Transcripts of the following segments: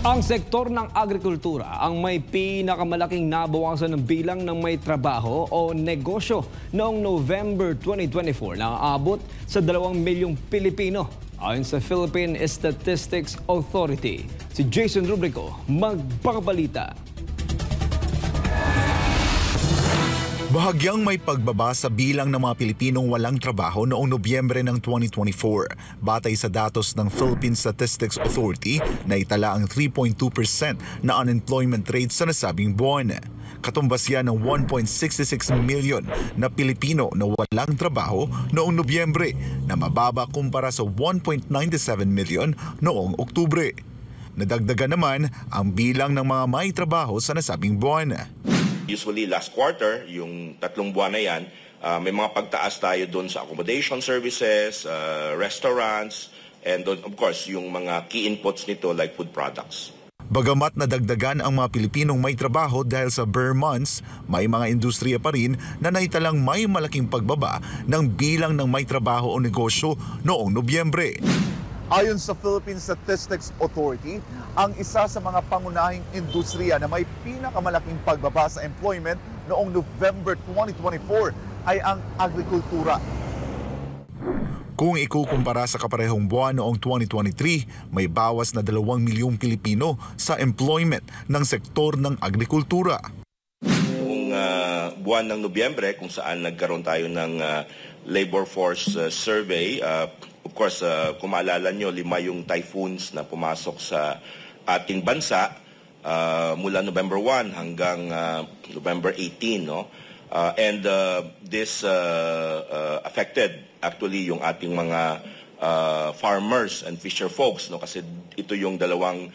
Ang sektor ng agrikultura ang may pinakamalaking nabawasan ng bilang ng may trabaho o negosyo noong November 2024 na aabot sa 2 milyong Pilipino. Ayon sa Philippine Statistics Authority, si Jason Rubrico magpapabalita. Bahagyang may pagbaba sa bilang ng mga Pilipinong walang trabaho noong Nobyembre ng 2024. Batay sa datos ng Philippine Statistics Authority, naitala ang 3.2% na unemployment rate sa nasabing buwan. Katumbas yan ng 1.66 million na Pilipino na walang trabaho noong Nobyembre, na mababa kumpara sa 1.97 million noong Oktubre. Nadagdagan naman ang bilang ng mga may trabaho sa nasabing buwan. Usually last quarter, yung 3 buwan na yan, may mga pagtaas tayo doon sa accommodation services, restaurants, and of course, yung mga key inputs nito like food products. Bagamat nadagdagan ang mga Pilipinong may trabaho dahil sa bare months, may mga industriya pa rin na naitalang may malaking pagbaba ng bilang ng may trabaho o negosyo noong Nobyembre. Ayon sa Philippine Statistics Authority, ang isa sa mga pangunahing industriya na may pinakamalaking pagbaba sa employment noong November 2024 ay ang agrikultura. Kung ikukumpara sa kaparehong buwan noong 2023, may bawas na 2 milyong Pilipino sa employment ng sektor ng agrikultura. Noong buwan ng Nobyembre, kung saan nagkaroon tayo ng labor force survey, of course, kung maalala nyo, 5 yung typhoons na pumasok sa ating bansa mula November 1 hanggang November 18. No? And this affected actually yung ating mga farmers and fisher folks. No? Kasi ito yung dalawang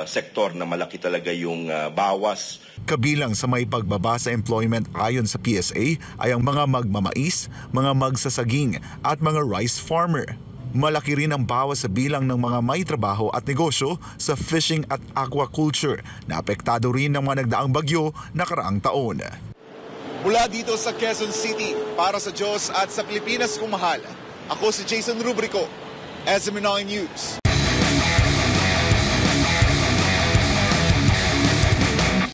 sektor na malaki talaga yung bawas. Kabilang sa may pagbaba sa employment ayon sa PSA ay ang mga magmamais, mga magsasaging at mga rice farmer. Malaki rin ang bawas sa bilang ng mga may trabaho at negosyo sa fishing at aquaculture na apektado rin ng mga nagdaang bagyo nakaraang taon. Mula dito sa Quezon City, para sa Diyos at sa Pilipinas kung mahal, ako si Jason Rubrico, SMNI News.